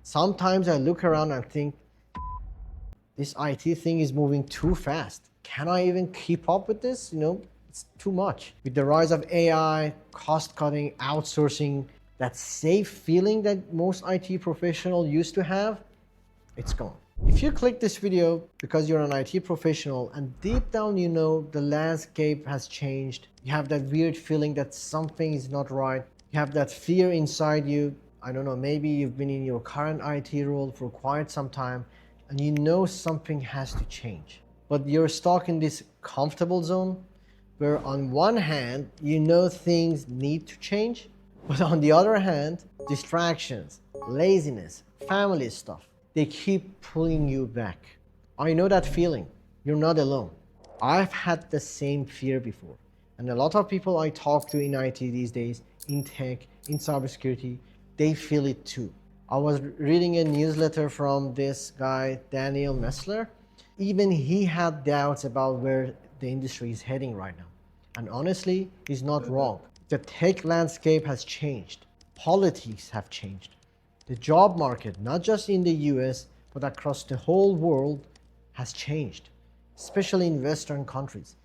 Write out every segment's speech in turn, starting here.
Sometimes I look around and think, this IT thing is moving too fast. Can I even keep up with this? It's too much. With the rise of AI, cost cutting, outsourcing, that safe feeling that most IT professionals used to have, it's gone. If you click this video because you're an IT professional and deep down you know the landscape has changed, you have that weird feeling that something is not right, you have that fear inside you, I don't know, maybe you've been in your current IT role for quite some time and you know something has to change. But you're stuck in this comfortable zone where on one hand, you know things need to change, but on the other hand, distractions, laziness, family stuff, they keep pulling you back. I know that feeling. You're not alone. I've had the same fear before. And a lot of people I talk to in IT these days, in tech, in cybersecurity, they feel it too. I was reading a newsletter from this guy, Daniel Messler. Even he had doubts about where the industry is heading right now. And honestly, he's not wrong. The tech landscape has changed. Politics have changed. The job market, not just in the US, but across the whole world, has changed, especially in Western countries.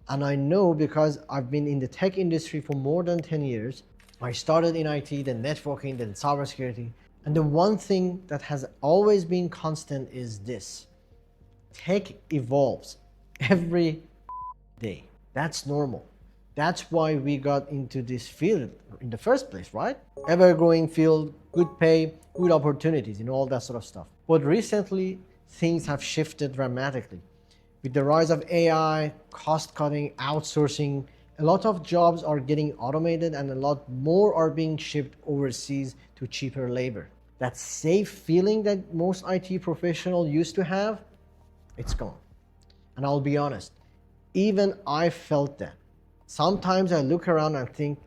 And I know because I've been in the tech industry for more than 10 years. I started in IT, then networking, then cybersecurity. And the one thing that has always been constant is this: tech evolves every day. That's normal. That's why we got into this field in the first place, right? Ever-growing field, good pay, good opportunities, all that sort of stuff. But recently, things have shifted dramatically. With the rise of AI, cost-cutting, outsourcing, a lot of jobs are getting automated and a lot more are being shipped overseas to cheaper labor. That safe feeling that most IT professionals used to have, it's gone. And I'll be honest, even I felt that. Sometimes I look around and think,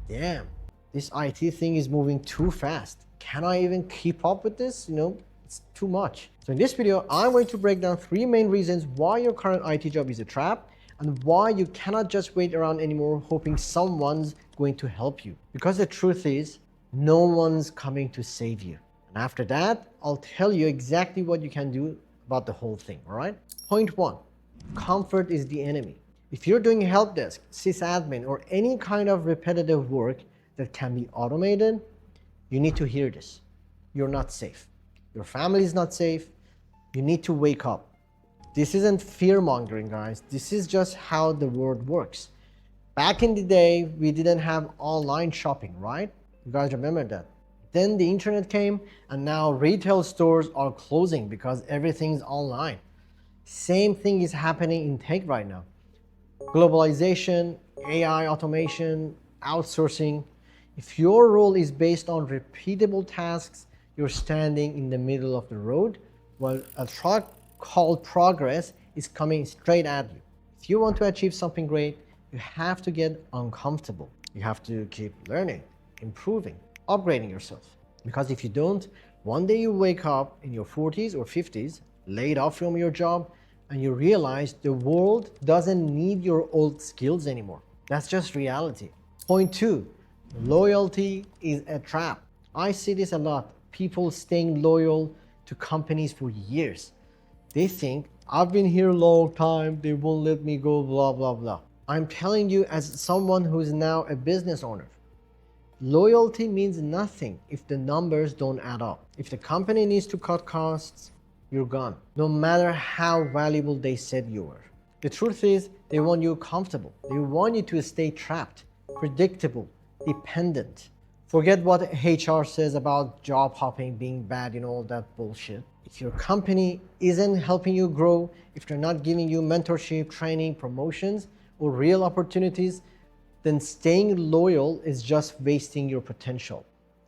damn, this IT thing is moving too fast. Can I even keep up with this? It's too much. So in this video, I'm going to break down 3 main reasons why your current IT job is a trap and why you cannot just wait around anymore hoping someone's going to help you. Because the truth is, no one's coming to save you. And after that, I'll tell you exactly what you can do about the whole thing, all right? Point 1, comfort is the enemy. If you're doing help desk, sysadmin, or any kind of repetitive work that can be automated, you need to hear this. You're not safe. Your family is not safe. You need to wake up. This isn't fear-mongering, guys. This is just how the world works. Back in the day, we didn't have online shopping, right? You guys remember that? Then the internet came, and now retail stores are closing because everything's online. Same thing is happening in tech right now. Globalization, AI automation, outsourcing. If your role is based on repeatable tasks, you're standing in the middle of the road while a truck called progress is coming straight at you. If you want to achieve something great, you have to get uncomfortable. You have to keep learning, improving, upgrading yourself. Because if you don't, one day you wake up in your 40s or 50s, laid off from your job, and you realize the world doesn't need your old skills anymore. That's just reality. Point 2, loyalty is a trap. I see this a lot. People staying loyal to companies for years. They think, I've been here a long time, they won't let me go, blah, blah, blah. I'm telling you as someone who's now a business owner, loyalty means nothing if the numbers don't add up. If the company needs to cut costs, you're gone, no matter how valuable they said you were. The truth is, they want you comfortable. They want you to stay trapped, predictable, dependent. Forget what HR says about job hopping being bad and all that bullshit. If your company isn't helping you grow, if they're not giving you mentorship, training, promotions, or real opportunities, then staying loyal is just wasting your potential.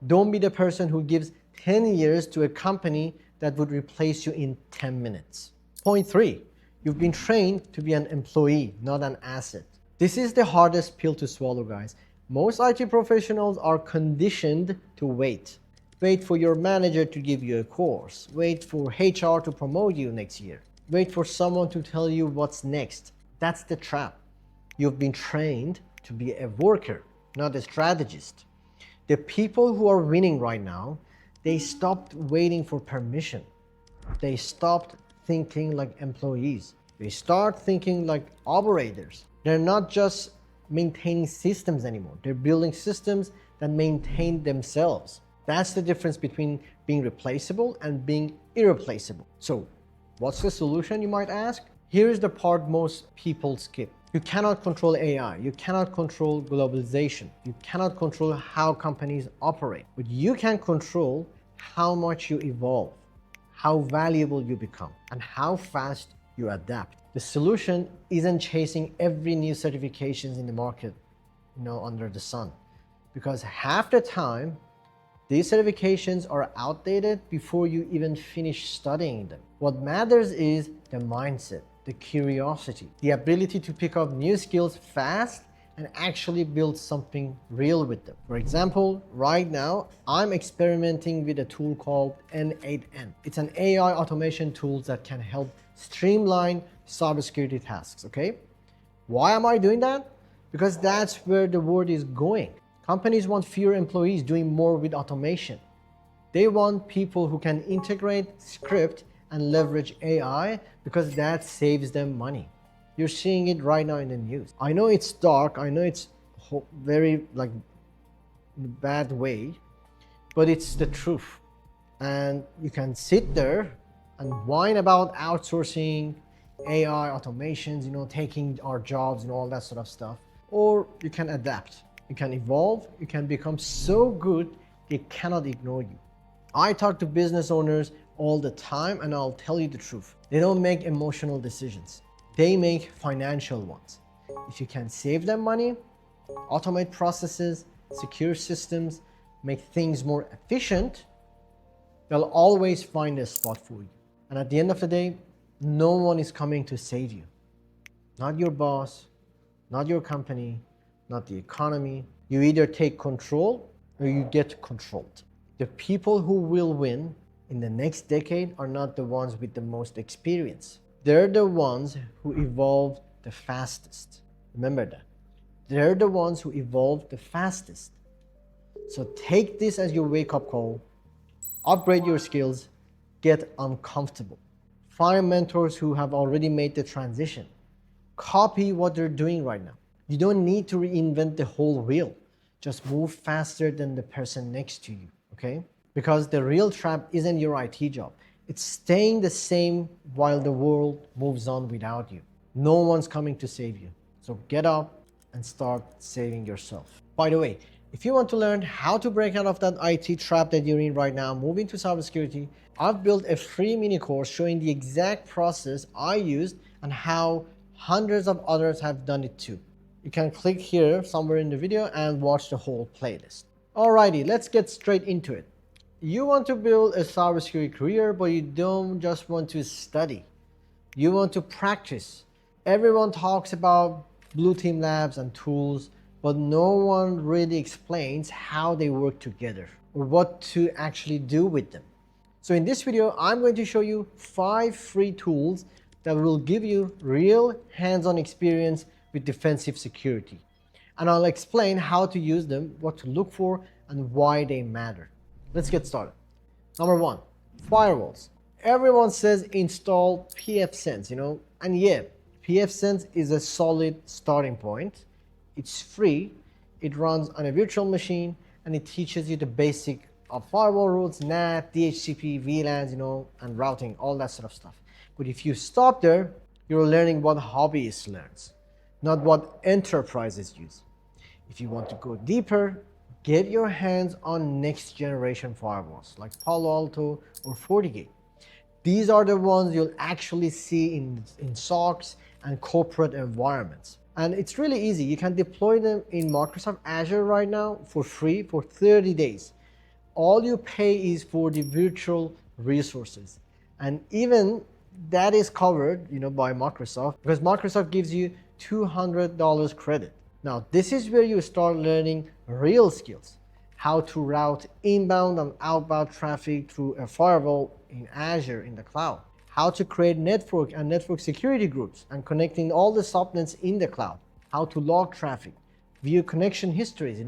Don't be the person who gives 10 years to a company that would replace you in 10 minutes. Point 3, you've been trained to be an employee, not an asset. This is the hardest pill to swallow, guys. Most IT professionals are conditioned to wait. Wait for your manager to give you a course. Wait for HR to promote you next year. Wait for someone to tell you what's next. That's the trap. You've been trained to be a worker, not a strategist. The people who are winning right now, They stopped waiting for permission. They stopped thinking like employees. They start thinking like operators. They're not just maintaining systems anymore. They're building systems that maintain themselves. That's the difference between being replaceable and being irreplaceable. So, what's the solution, you might ask? Here is the part most people skip. You cannot control AI. You cannot control globalization. You cannot control how companies operate. But you can control how much you evolve, how valuable you become, and how fast you adapt. The solution isn't chasing every new certifications in the market, under the sun. Because half the time, these certifications are outdated before you even finish studying them. What matters is the mindset, the curiosity, the ability to pick up new skills fast and actually build something real with them. For example, right now, I'm experimenting with a tool called N8N. It's an AI automation tool that can help streamline cybersecurity tasks, okay? Why am I doing that? Because that's where the world is going. Companies want fewer employees doing more with automation. They want people who can integrate, script, and leverage AI because that saves them money. You're seeing it right now in the news. I know it's dark, I know it's very bad way, but it's the truth. And you can sit there and whine about outsourcing, AI automations, taking our jobs and all that sort of stuff. Or you can adapt, you can evolve, you can become so good they cannot ignore you. I talk to business owners all the time and I'll tell you the truth. They don't make emotional decisions. They make financial ones. If you can save them money, automate processes, secure systems, make things more efficient, they'll always find a spot for you. And at the end of the day, no one is coming to save you. Not your boss, not your company, not the economy. You either take control or you get controlled. The people who will win in the next decade are not the ones with the most experience. They're the ones who evolved the fastest. Remember that. They're the ones who evolved the fastest. So take this as your wake-up call. Upgrade your skills. Get uncomfortable. Find mentors who have already made the transition. Copy what they're doing right now. You don't need to reinvent the whole wheel. Just move faster than the person next to you, okay? Because the real trap isn't your IT job. It's staying the same while the world moves on without you. No one's coming to save you. So get up and start saving yourself. By the way, if you want to learn how to break out of that IT trap that you're in right now, moving to cybersecurity, I've built a free mini course showing the exact process I used and how hundreds of others have done it too. You can click here somewhere in the video and watch the whole playlist. Alrighty, let's get straight into it. You want to build a cybersecurity career, but you don't just want to study. You want to practice. Everyone talks about blue team labs and tools, but no one really explains how they work together or what to actually do with them. So in this video, I'm going to show you 5 free tools that will give you real hands-on experience with defensive security. And I'll explain how to use them, what to look for, and why they matter. Let's get started. Number 1, firewalls. Everyone says install pfSense, and yeah, pfSense is a solid starting point. It's free, it runs on a virtual machine, and it teaches you the basic of firewall rules, NAT, DHCP, VLANs, and routing, all that sort of stuff. But if you stop there, you're learning what hobbyists learns, not what enterprises use. If you want to go deeper, get your hands on next generation firewalls like Palo Alto or FortiGate. These are the ones you'll actually see in SOCs and corporate environments. And it's really easy. You can deploy them in Microsoft Azure right now for free for 30 days. All you pay is for the virtual resources. And even that is covered, by Microsoft, because Microsoft gives you $200 credit. Now, this is where you start learning real skills. How to route inbound and outbound traffic through a firewall in Azure in the cloud. How to create network and network security groups and connecting all the subnets in the cloud. How to log traffic, view connection histories,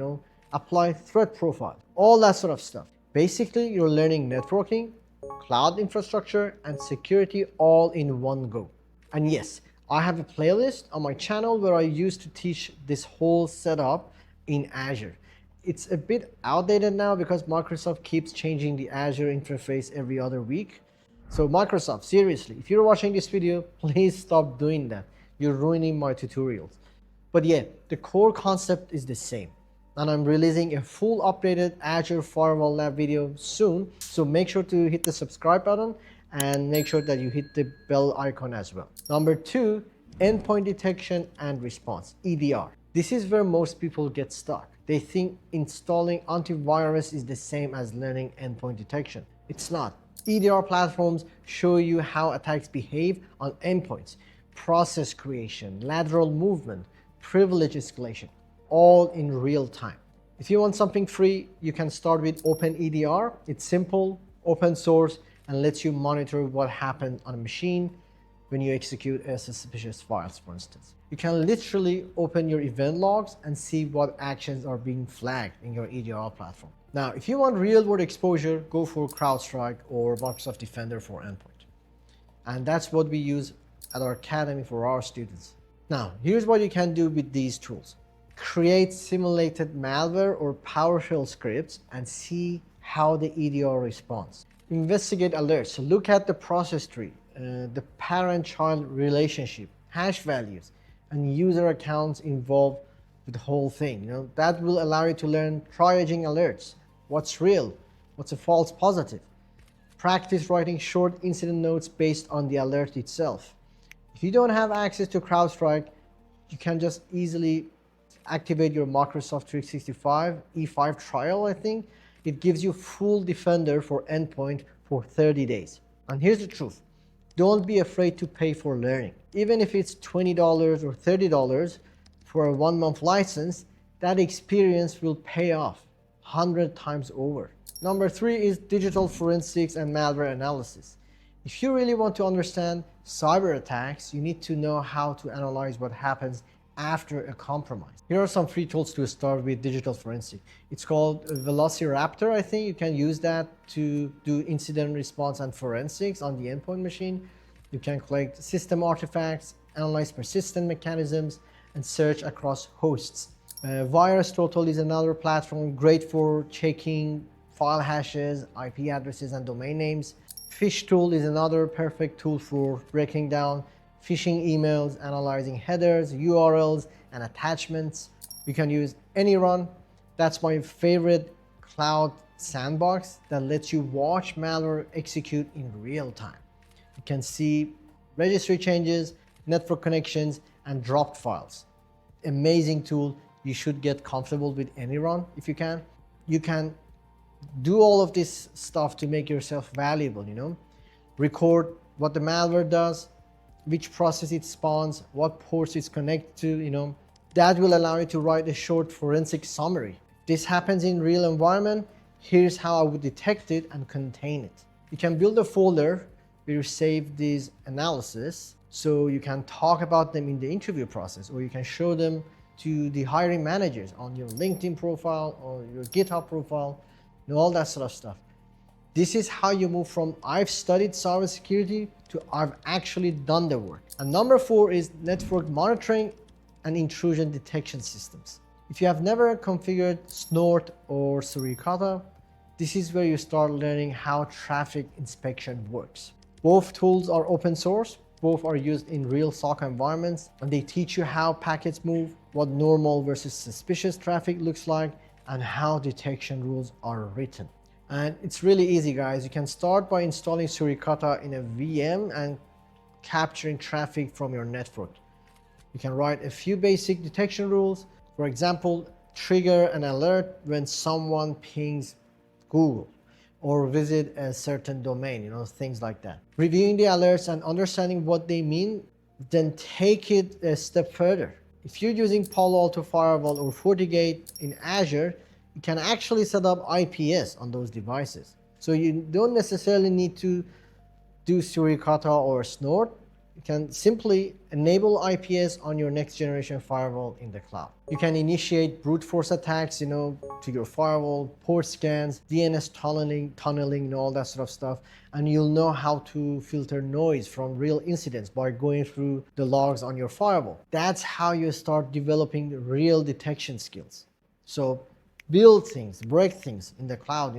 apply threat profile, all that sort of stuff. Basically, you're learning networking, cloud infrastructure, and security all in one go. And yes, I have a playlist on my channel where I used to teach this whole setup in Azure. It's a bit outdated now because Microsoft keeps changing the Azure interface every other week. So Microsoft, seriously, if you're watching this video, please stop doing that. You're ruining my tutorials. But yeah, the core concept is the same. And I'm releasing a full updated Azure Firewall Lab video soon. So make sure to hit the subscribe button and make sure that you hit the bell icon as well. Number 2, endpoint detection and response, EDR. This is where most people get stuck. They think installing antivirus is the same as learning endpoint detection. It's not. EDR platforms show you how attacks behave on endpoints, process creation, lateral movement, privilege escalation, all in real time. If you want something free, you can start with OpenEDR. It's simple, open source, and lets you monitor what happened on a machine when you execute a suspicious files, for instance. You can literally open your event logs and see what actions are being flagged in your EDR platform. Now, if you want real-world exposure, go for CrowdStrike or Microsoft Defender for Endpoint. And that's what we use at our academy for our students. Now, here's what you can do with these tools. Create simulated malware or PowerShell scripts and see how the EDR responds. Investigate alerts. So look at the process tree, the parent-child relationship, hash values, and user accounts involved with the whole thing. That will allow you to learn triaging alerts. What's real? What's a false positive? Practice writing short incident notes based on the alert itself. If you don't have access to CrowdStrike, you can just easily activate your Microsoft 365 E5 trial, I think. It gives you full Defender for Endpoint for 30 days. And here's the truth. Don't be afraid to pay for learning. Even if it's $20 or $30 for a 1-month license, that experience will pay off 100 times over. Number 3 is digital forensics and malware analysis. If you really want to understand cyber attacks, you need to know how to analyze what happens after a compromise. Here are some free tools to start with digital forensic. It's called Velociraptor, I think. You can use that to do incident response and forensics on the endpoint machine. You can collect system artifacts, analyze persistent mechanisms, and search across hosts. VirusTotal is another platform great for checking file hashes, IP addresses, and domain names. PhishTool is another perfect tool for breaking down phishing emails, analyzing headers, URLs, and attachments. You can use AnyRun. That's my favorite cloud sandbox that lets you watch malware execute in real time. You can see registry changes, network connections, and dropped files. Amazing tool. You should get comfortable with AnyRun if you can. You can do all of this stuff to make yourself valuable, Record what the malware does, which process it spawns, what ports it's connected to, That will allow you to write a short forensic summary. If this happens in real environment, here's how I would detect it and contain it. You can build a folder where you save these analysis so you can talk about them in the interview process, or you can show them to the hiring managers on your LinkedIn profile or your GitHub profile, all that sort of stuff. This is how you move from I've studied cybersecurity to I've actually done the work. And number 4 is network monitoring and intrusion detection systems. If you have never configured Snort or Suricata, this is where you start learning how traffic inspection works. Both tools are open source, both are used in real SOC environments, and they teach you how packets move, what normal versus suspicious traffic looks like, and how detection rules are written. And it's really easy, guys. You can start by installing Suricata in a VM and capturing traffic from your network. You can write a few basic detection rules. For example, trigger an alert when someone pings Google or visit a certain domain, things like that. Reviewing the alerts and understanding what they mean, then take it a step further. If you're using Palo Alto Firewall or FortiGate in Azure, you can actually set up IPS on those devices. So you don't necessarily need to do Suricata or Snort. You can simply enable IPS on your next generation firewall in the cloud. You can initiate brute force attacks, to your firewall, port scans, DNS tunneling, all that sort of stuff. And you'll know how to filter noise from real incidents by going through the logs on your firewall. That's how you start developing real detection skills. So build things, break things in the cloud,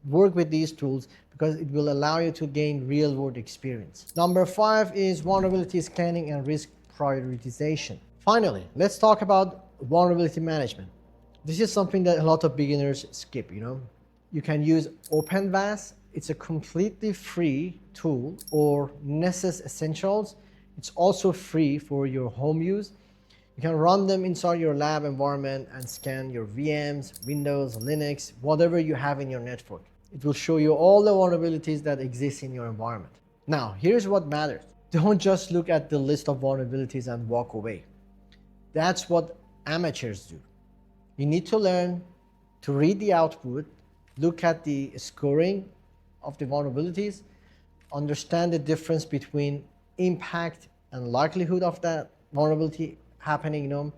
work with these tools because it will allow you to gain real world experience. Number 5 is vulnerability scanning and risk prioritization. Finally, let's talk about vulnerability management. This is something that a lot of beginners skip, You can use OpenVAS. It's a completely free tool, or Nessus Essentials. It's also free for your home use. You can run them inside your lab environment and scan your VMs, Windows, Linux, whatever you have in your network. It will show you all the vulnerabilities that exist in your environment. Now, here's what matters. Don't just look at the list of vulnerabilities and walk away. That's what amateurs do. You need to learn to read the output, look at the scoring of the vulnerabilities, understand the difference between impact and likelihood of that vulnerability happening.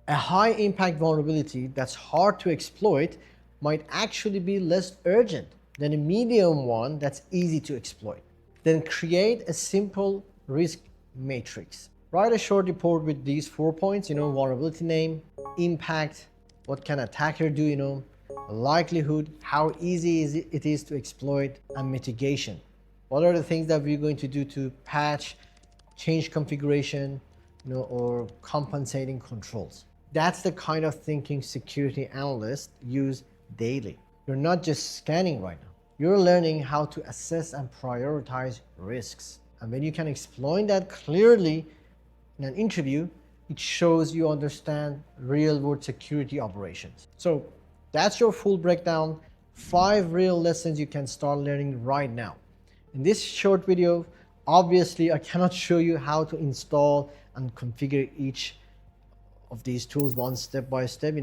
A high impact vulnerability that's hard to exploit might actually be less urgent than a medium one that's easy to exploit. Then create a simple risk matrix. Write a short report with these 4 points, vulnerability name, impact, what can attacker do, likelihood, how easy it is to exploit, and mitigation. What are the things that we're going to do to patch, change configuration, or compensating controls. That's the kind of thinking security analysts use daily. You're not just scanning right now. You're learning how to assess and prioritize risks. And when you can explain that clearly in an interview, it shows you understand real-world security operations. So that's your full breakdown. 5 real lessons you can start learning right now. In this short video, obviously I cannot show you how to install and configure each of these tools one step by step,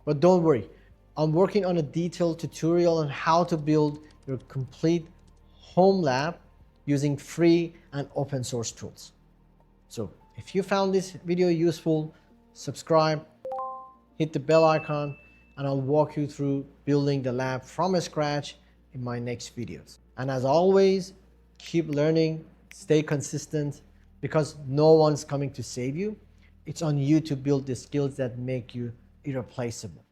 but don't worry. I'm working on a detailed tutorial on how to build your complete home lab using free and open source tools. So if you found this video useful, subscribe, hit the bell icon, and I'll walk you through building the lab from scratch in my next videos. And as always, keep learning, stay consistent, because no one's coming to save you. It's on you to build the skills that make you irreplaceable.